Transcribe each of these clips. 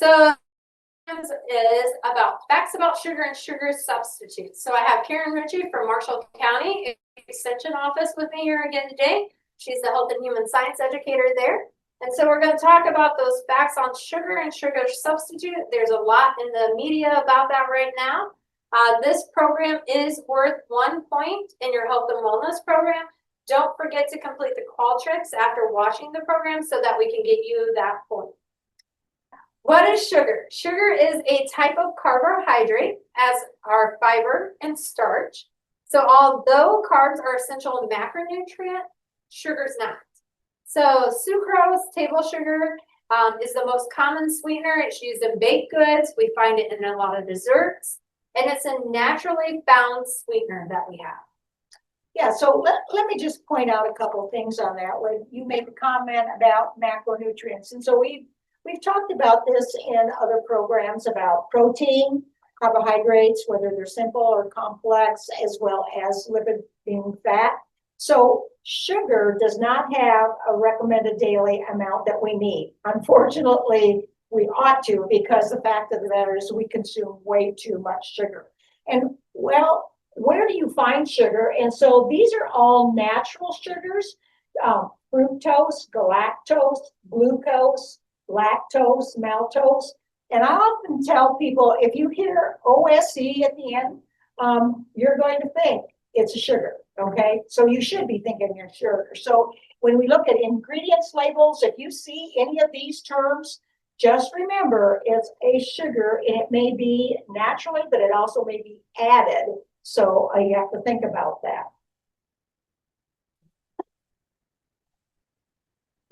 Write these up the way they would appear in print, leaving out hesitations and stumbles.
So is about facts about sugar and sugar substitutes. So I have Karen Richey from Marshall County Extension Office with me here again today. She's the health and human science educator there. And so we're going to talk about those facts on sugar and sugar substitute. There's a lot in the media about that right now. This program is worth 1 point in your health and wellness program. Don't forget to complete the Qualtrics after watching the program so that we can get you that point. What is sugar? Sugar is a type of carbohydrate, as are fiber and starch. So although carbs are essential macronutrient, sugar's not. So sucrose, table sugar, is the most common sweetener. It's used in baked goods. We find it in a lot of desserts. And it's a naturally found sweetener that we have. Yeah, so let me just point out a couple of things on that. When you made the comment about macronutrients, and so we've talked about this in other programs about protein, carbohydrates, whether they're simple or complex, as well as lipid-bearing fat. So sugar does not have a recommended daily amount that we need. Unfortunately, we ought to, because the fact of the matter is we consume way too much sugar. And well, where do you find sugar? And so these are all natural sugars, fructose, galactose, glucose, lactose, maltose. And I often tell people, if you hear OSE at the end, you're going to think it's a sugar, okay? So you should be thinking you're sugar. So when we look at ingredients labels, if you see any of these terms, just remember it's a sugar, and it may be naturally, but it also may be added. So you have to think about that.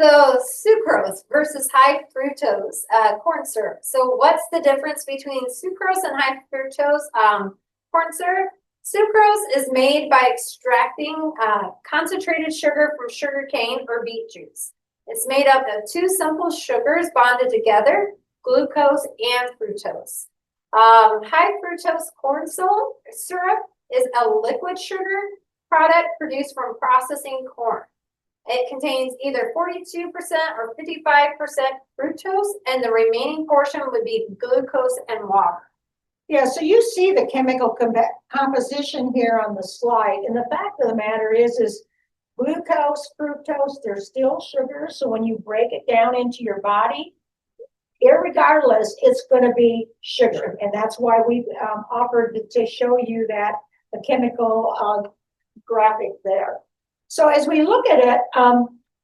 So sucrose versus high fructose corn syrup. So what's the difference between sucrose and high fructose corn syrup? Sucrose is made by extracting concentrated sugar from sugar cane or beet juice. It's made up of two simple sugars bonded together, glucose and fructose. High fructose corn syrup is a liquid sugar product produced from processing corn. It contains either 42% or 55% fructose, and the remaining portion would be glucose and water. Yeah, so you see the chemical composition here on the slide. And the fact of the matter is glucose, fructose, they're still sugars. So when you break it down into your body, irregardless, it's going to be sugar. And that's why we've offered to show you that the chemical graphic there. So as we look at it,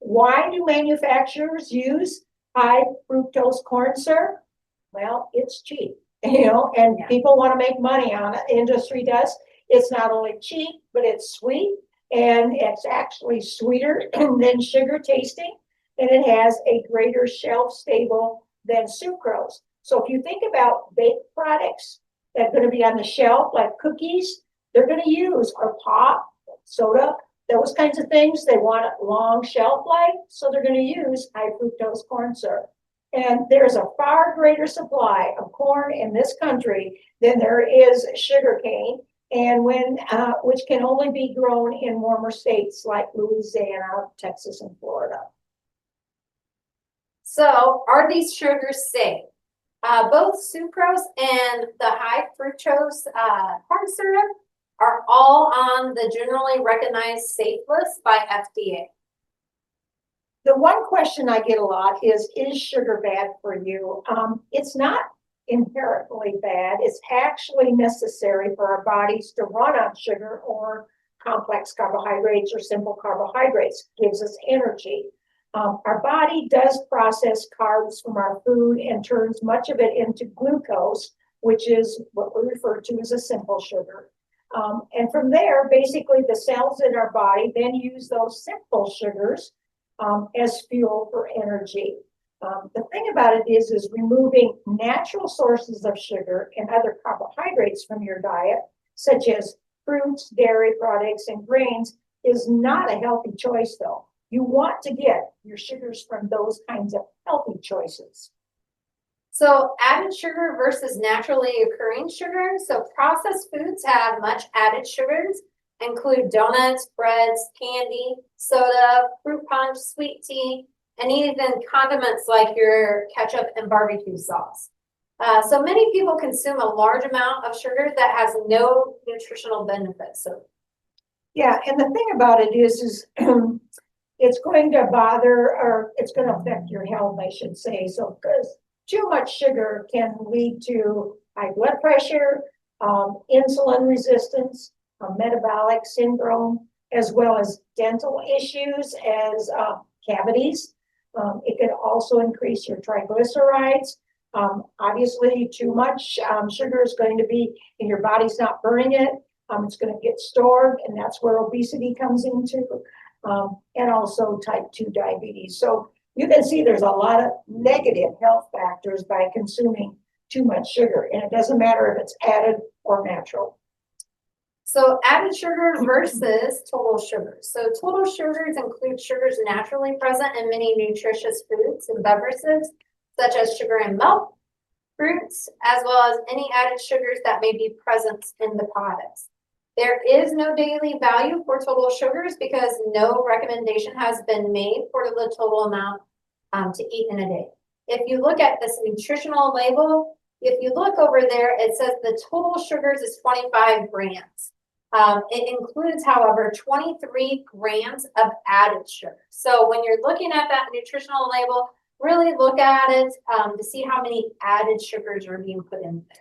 why do manufacturers use high fructose corn syrup? Well, it's cheap, and people want to make money on it. The industry does. It's not only cheap, but it's sweet, and it's actually sweeter than sugar tasting, and it has a greater shelf stable than sucrose. So if you think about baked products that are going to be on the shelf, like cookies, they're going to use, or pop, soda, those kinds of things. They want a long shelf life, so they're going to use high fructose corn syrup. And there's a far greater supply of corn in this country than there is sugar cane, and which can only be grown in warmer states like Louisiana, Texas, and Florida. So are these sugars safe? Both sucrose and the high fructose corn syrup are all on the generally recognized safe list by FDA. The one question I get a lot is sugar bad for you? It's not inherently bad. It's actually necessary for our bodies to run on sugar or complex carbohydrates or simple carbohydrates. It gives us energy. Our body does process carbs from our food and turns much of it into glucose, which is what we refer to as a simple sugar. And from there, basically the cells in our body then use those simple sugars as fuel for energy. The thing about it is removing natural sources of sugar and other carbohydrates from your diet, such as fruits, dairy products, and grains, is not a healthy choice, though. You want to get your sugars from those kinds of healthy choices. So added sugar versus naturally occurring sugar. So processed foods have much added sugars, include donuts, breads, candy, soda, fruit punch, sweet tea, and even condiments like your ketchup and barbecue sauce. So many people consume a large amount of sugar that has no nutritional benefits. So Yeah, and the thing about it is it's going to bother, or it's going to affect your health, I should say. So, because too much sugar can lead to high blood pressure, insulin resistance, metabolic syndrome, as well as dental issues, as cavities. It could also increase your triglycerides. Obviously, too much sugar is going to be, and your body's not burning it. It's going to get stored, and that's where obesity comes into, and also type 2 diabetes. So you can see there's a lot of negative health factors by consuming too much sugar, and it doesn't matter if it's added or natural. So added sugar versus total sugars. So total sugars include sugars naturally present in many nutritious foods and beverages, such as sugar in milk, fruits, as well as any added sugars that may be present in the products. There is no daily value for total sugars because no recommendation has been made for the total amount to eat in a day. If you look at this nutritional label, if you look over there, it says the total sugars is 25 grams. It includes, however, 23 grams of added sugar. So when you're looking at that nutritional label, really look at it to see how many added sugars are being put in there.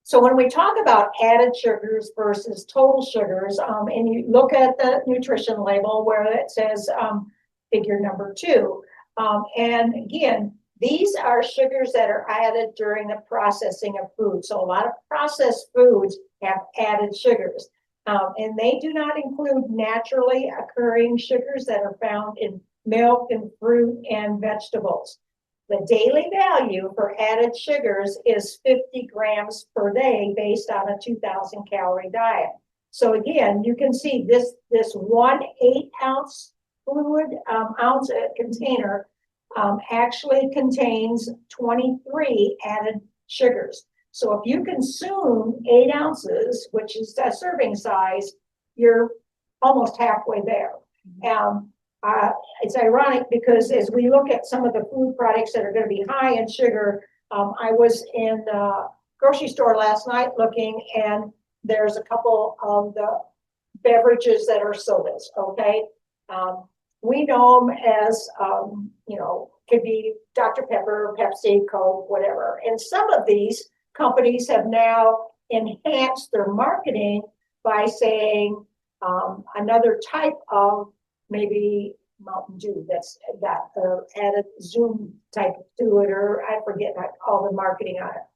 So when we talk about added sugars versus total sugars, and you look at the nutrition label where it says figure number 2, and again, these are sugars that are added during the processing of food. So a lot of processed foods have added sugars, and they do not include naturally occurring sugars that are found in milk and fruit and vegetables. The daily value for added sugars is 50 grams per day based on a 2,000 calorie diet. So again, you can see this 1 8-ounce fluid ounce container actually contains 23 added sugars. So if you consume 8 ounces, which is a serving size, you're almost halfway there. It's ironic because as we look at some of the food products that are going to be high in sugar, I was in the grocery store last night looking, and there's a couple of the beverages that are sodas, okay? We know them as, could be Dr. Pepper, Pepsi, Coke, whatever. And some of these companies have now enhanced their marketing by saying another type of maybe Mountain Dew that's got added Zoom type to it, or I forget all the marketing on it.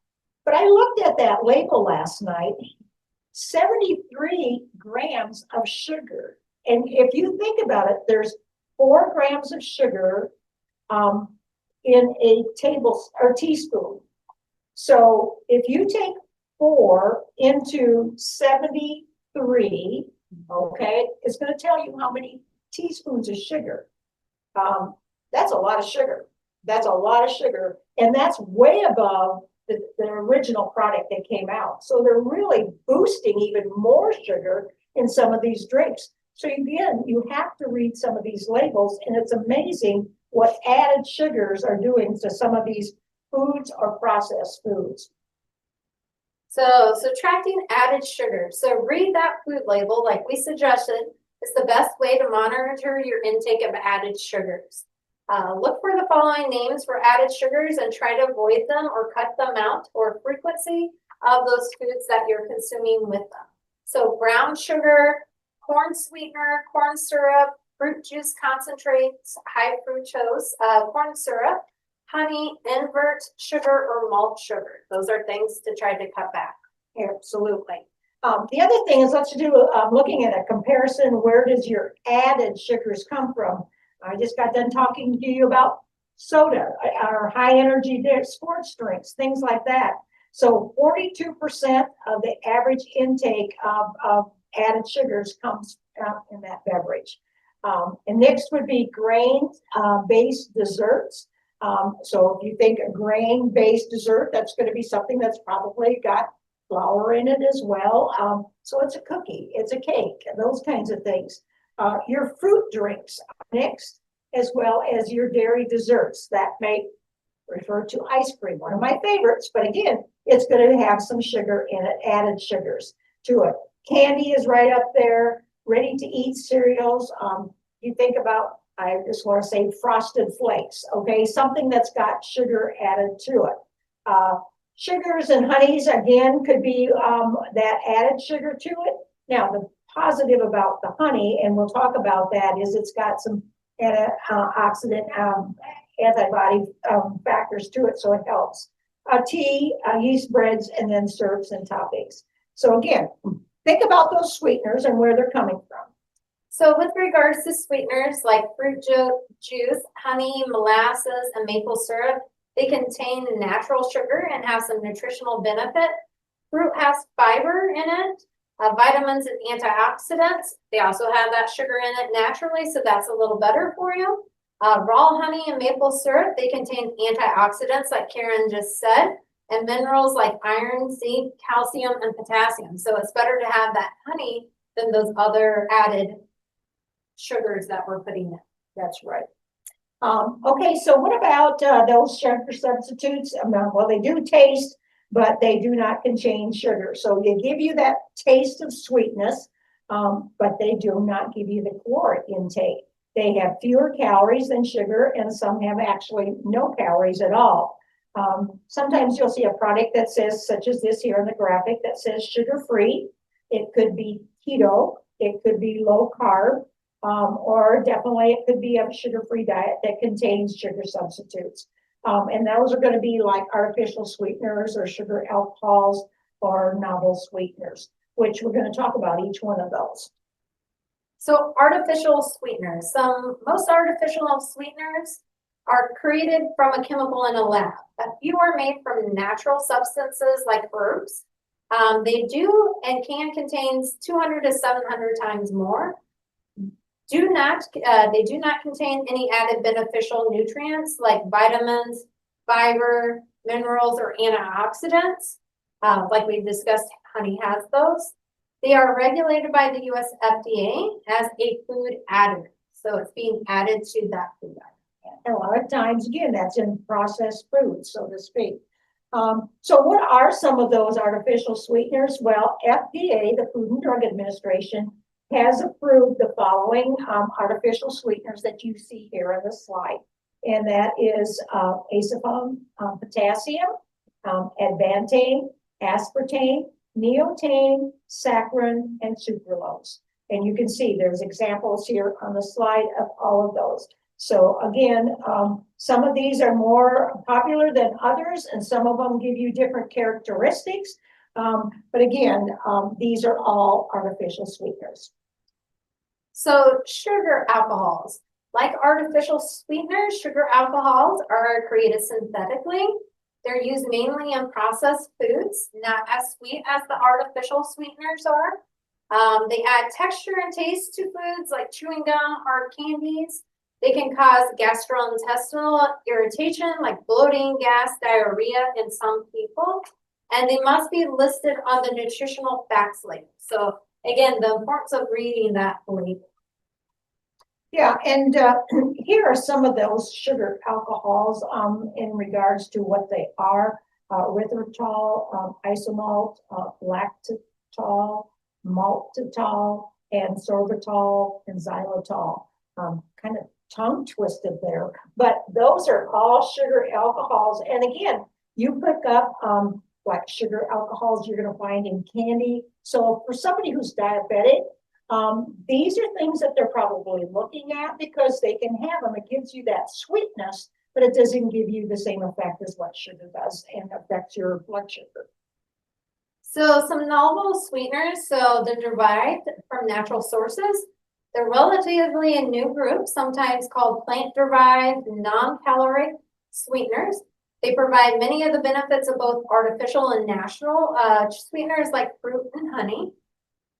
But I looked at that label last night, 73 grams of sugar. And if you think about it, there's 4 grams of sugar in a teaspoon. So if you take 4 into 73, okay, it's going to tell you how many teaspoons of sugar. That's a lot of sugar. That's a lot of sugar. And that's way above the original product that came out. So they're really boosting even more sugar in some of these drinks. So again, you have to read some of these labels, and it's amazing what added sugars are doing to some of these foods or processed foods. So subtracting added sugar. So read that food label like we suggested. It's the best way to monitor your intake of added sugars. Look for the following names for added sugars and try to avoid them or cut them out, or frequency of those foods that you're consuming with them. So brown sugar, corn sweetener, corn syrup, fruit juice concentrates, high fructose, corn syrup, honey, invert sugar, or malt sugar. Those are things to try to cut back. Absolutely. The other thing is, let's do looking at a comparison. Where does your added sugars come from? I just got done talking to you about soda or high energy sports drinks, things like that. So 42% of the average intake of added sugars comes in that beverage. And next would be grain-based desserts. So if you think a grain-based dessert, that's going to be something that's probably got flour in it as well. So it's a cookie, it's a cake, those kinds of things. Your fruit drinks are next, as well as your dairy desserts that may referred to ice cream, one of my favorites, but again, it's going to have some sugar in it, added sugars to it. Candy is right up there, ready to eat cereals. You think about, I just want to say Frosted Flakes, okay? Something that's got sugar added to it. Sugars and honeys, again, could be that added sugar to it. Now, the positive about the honey, and we'll talk about that, is it's got some antioxidant antibody factors to it, so it helps. Tea, yeast breads, and then syrups and toppings. So again, think about those sweeteners and where they're coming from. So with regards to sweeteners like fruit juice, honey, molasses, and maple syrup, they contain natural sugar and have some nutritional benefit. Fruit has fiber in it, vitamins and antioxidants. They also have that sugar in it naturally, so that's a little better for you. Raw honey and maple syrup, they contain antioxidants like Karen just said, and minerals like iron, zinc, calcium, and potassium. So it's better to have that honey than those other added sugars that we're putting in. That's right. Okay, so what about those sugar substitutes? Well, they do taste, but they do not contain sugar. So they give you that taste of sweetness, but they do not give you the caloric intake. They have fewer calories than sugar, and some have actually no calories at all. Sometimes you'll see a product that says, such as this here in the graphic, that says sugar-free. It could be keto, it could be low carb, or definitely it could be a sugar-free diet that contains sugar substitutes. And those are going to be like artificial sweeteners or sugar alcohols or novel sweeteners, which we're going to talk about each one of those. So artificial sweeteners. Most artificial sweeteners are created from a chemical in a lab. A few are made from natural substances like herbs. They do and can contain 200 to 700 times more. They do not contain any added beneficial nutrients like vitamins, fiber, minerals, or antioxidants. Like we discussed, honey has those. They are regulated by the US FDA as a food additive. So it's being added to that food item. And a lot of times, again, that's in processed foods, so to speak. So what are some of those artificial sweeteners? Well, FDA, the Food and Drug Administration, has approved the following artificial sweeteners that you see here on the slide. And that is acetone, potassium, advantane, aspartame, neotane, saccharin, and sucralose. And you can see there's examples here on the slide of all of those. So again, some of these are more popular than others, and some of them give you different characteristics. But again, these are all artificial sweeteners. So sugar alcohols, like artificial sweeteners, sugar alcohols are created synthetically. They're used mainly in processed foods, not as sweet as the artificial sweeteners are. They add texture and taste to foods like chewing gum, hard candies. They can cause gastrointestinal irritation like bloating, gas, diarrhea in some people. And they must be listed on the nutritional facts label. So again, the importance of reading that label. Yeah, and here are some of those sugar alcohols in regards to what they are. Erythritol, isomalt, lactitol, maltitol, and sorbitol, and xylitol. Kind of tongue twisted there, but those are all sugar alcohols. And again, you pick up like sugar alcohols you're going to find in candy. So for somebody who's diabetic, these are things that they're probably looking at because they can have them. It gives you that sweetness, but it doesn't give you the same effect as what sugar does and affects your blood sugar. So some novel sweeteners, so they're derived from natural sources. They're relatively a new group, sometimes called plant-derived, non-caloric sweeteners. They provide many of the benefits of both artificial and natural sweeteners like fruit and honey.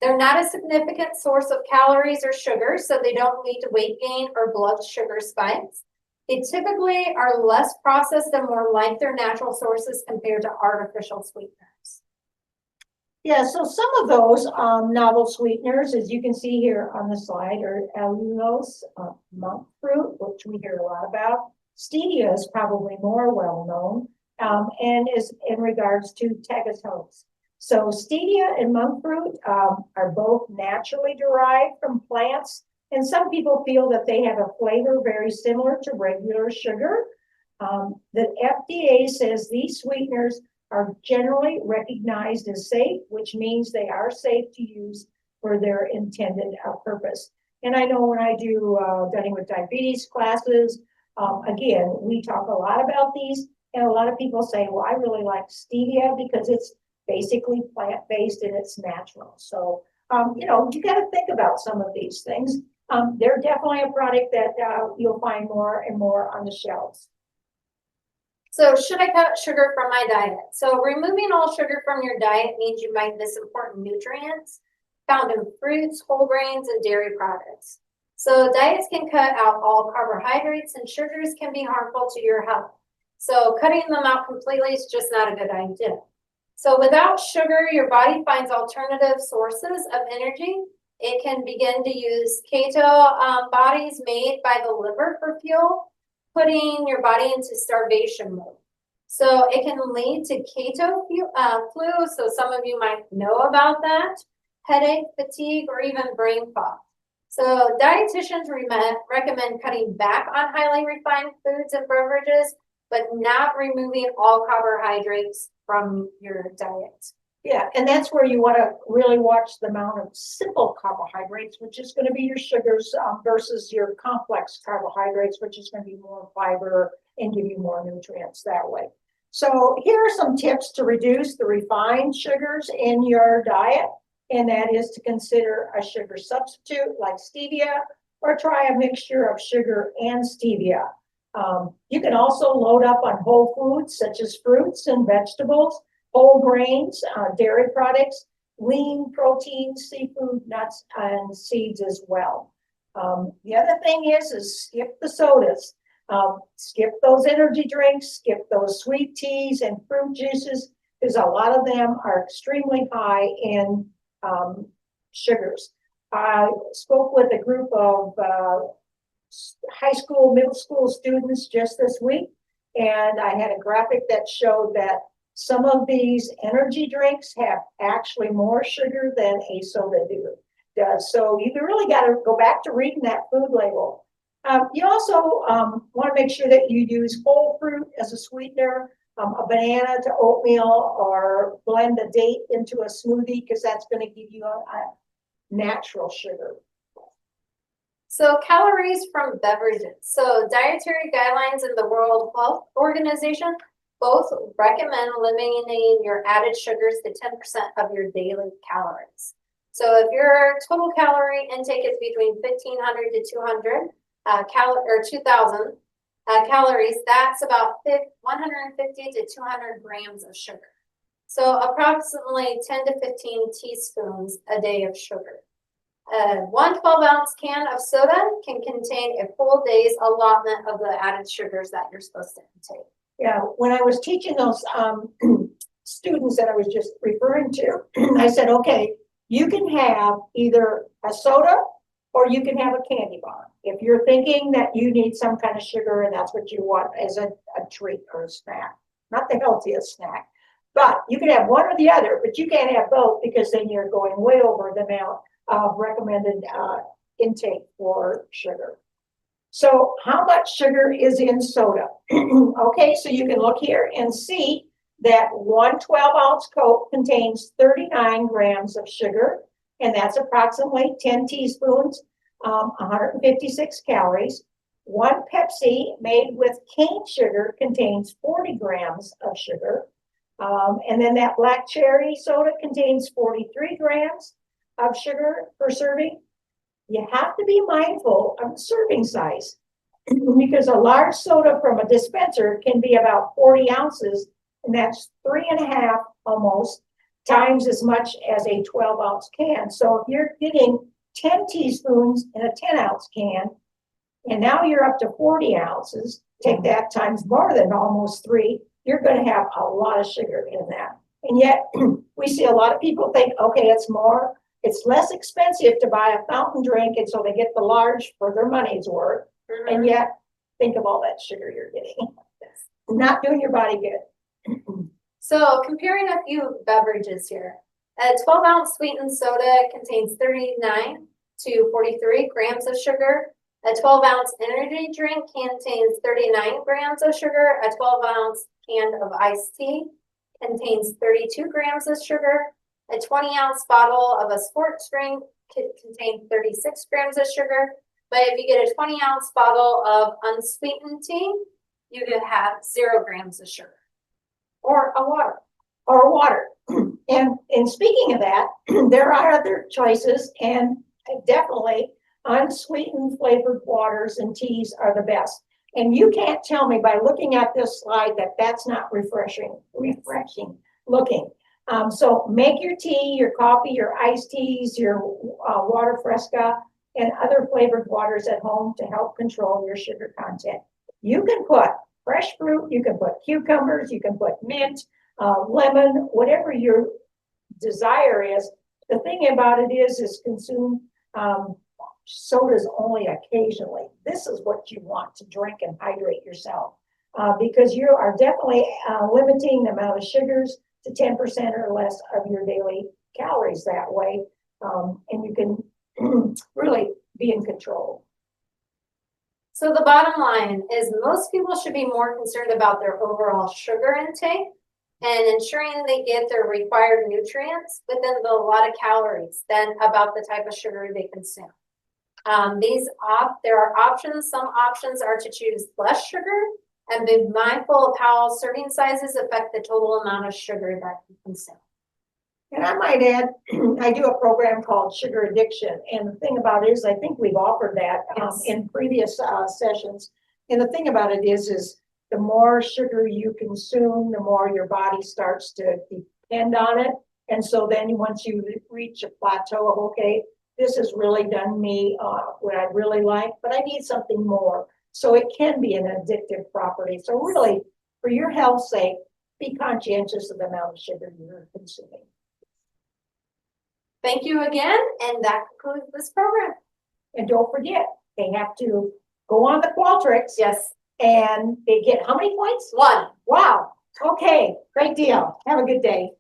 They're not a significant source of calories or sugar, so they don't lead to weight gain or blood sugar spikes. They typically are less processed and more like their natural sources compared to artificial sweeteners. Yeah, so some of those novel sweeteners, as you can see here on the slide, are allulose, monk fruit, which we hear a lot about, Stevia is probably more well-known, and is in regards to tagatose. So stevia and monk fruit are both naturally derived from plants, and some people feel that they have a flavor very similar to regular sugar. The FDA says these sweeteners are generally recognized as safe, which means they are safe to use for their intended purpose. And I know when I do Dealing with Diabetes classes, again, we talk a lot about these, and a lot of people say, well, I really like stevia because it's basically plant-based and it's natural. So, you know, you got to think about some of these things. They're definitely a product that you'll find more and more on the shelves. So should I cut sugar from my diet? So removing all sugar from your diet means you might miss important nutrients found in fruits, whole grains, and dairy products. So diets can cut out all carbohydrates, and sugars can be harmful to your health. So cutting them out completely is just not a good idea. So without sugar, your body finds alternative sources of energy. It can begin to use keto bodies made by the liver for fuel, putting your body into starvation mode. So it can lead to keto flu. So some of you might know about that, headache, fatigue, or even brain fog. So dietitians recommend cutting back on highly refined foods and beverages, but not removing all carbohydrates from your diet. Yeah, and that's where you want to really watch the amount of simple carbohydrates, which is going to be your sugars, versus your complex carbohydrates, which is going to be more fiber and give you more nutrients that way. So here are some tips to reduce the refined sugars in your diet, and that is to consider a sugar substitute like stevia, or try a mixture of sugar and stevia. You can also load up on whole foods such as fruits and vegetables, whole grains, dairy products, lean proteins, seafood, nuts, and seeds as well. The other thing is skip the sodas. Skip those energy drinks, skip those sweet teas and fruit juices, because a lot of them are extremely high in sugars. I spoke with a group of high school, middle school students just this week, and I had a graphic that showed that some of these energy drinks have actually more sugar than a soda does. So you really got to go back to reading that food label. You also want to make sure that you use whole fruit as a sweetener, a banana to oatmeal, or blend a date into a smoothie, because that's going to give you a natural sugar. So calories from beverages. So dietary guidelines in the World Health Organization both recommend eliminating your added sugars to 10% of your daily calories. So if your total calorie intake is between 1,500 to 200 or 2,000 calories, that's about 150 to 200 grams of sugar. So approximately 10 to 15 teaspoons a day of sugar. One 12-ounce can of soda can contain a full day's allotment of the added sugars that you're supposed to intake. Yeah, when I was teaching those students that I was just referring to, I said, okay, you can have either a soda or you can have a candy bar. If you're thinking that you need some kind of sugar and that's what you want as a treat or a snack, not the healthiest snack, but you can have one or the other, but you can't have both, because then you're going way over the amount of recommended intake for sugar. So how much sugar is in soda? Okay, so you can look here and see that one 12-ounce Coke contains 39 grams of sugar, and that's approximately 10 teaspoons, 156 calories. One Pepsi made with cane sugar contains 40 grams of sugar. And then that black cherry soda contains 43 grams of sugar per serving. You have to be mindful of the serving size, because a large soda from a dispenser can be about 40 ounces, and that's 3.5 almost times as much as a 12-ounce can. So if you're getting 10 teaspoons in a 10-ounce can, and now you're up to 40 ounces, take that times more than almost 3, you're going to have a lot of sugar in that. And yet we see a lot of people think, okay, it's less expensive to buy a fountain drink, and so they get the large for their money's worth. And yet think of all that sugar you're getting. Not doing your body good. So comparing a few beverages here. A 12-ounce sweetened soda contains 39 to 43 grams of sugar. A 12-ounce energy drink contains 39 grams of sugar. A 12-ounce can of iced tea contains 32 grams of sugar. A 20-ounce bottle of a sports drink could contain 36 grams of sugar. But if you get a 20-ounce bottle of unsweetened tea, you could have 0 grams of sugar. Or a water. Or water. And speaking of that, there are other choices, and definitely unsweetened flavored waters and teas are the best. And you can't tell me by looking at this slide that that's not refreshing looking. So make your tea, your coffee, your iced teas, your water fresca, and other flavored waters at home to help control your sugar content. You can put fresh fruit, you can put cucumbers, you can put mint, lemon, whatever your desire is. The thing about it is consume sodas only occasionally. This is what you want to drink and hydrate yourself because you are definitely limiting the amount of sugars to 10% or less of your daily calories that way. And you can really be in control. So the bottom line is most people should be more concerned about their overall sugar intake and ensuring they get their required nutrients within the allotted calories than about the type of sugar they consume. There are options. Some options are to choose less sugar and be mindful of how serving sizes affect the total amount of sugar that you consume. And I might add, I do a program called Sugar Addiction. And the thing about it is, I think we've offered that in previous sessions. And the thing about it is the more sugar you consume, the more your body starts to depend on it. And so then once you reach a plateau of, okay, this has really done me what I really like, but I need something more. So it can be an addictive property. So really, for your health's sake, be conscientious of the amount of sugar you're consuming. Thank you again, and that concludes this program. And don't forget, they have to go on the Qualtrics. Yes. And they get how many points? 1. Wow. Okay, great deal. Have a good day.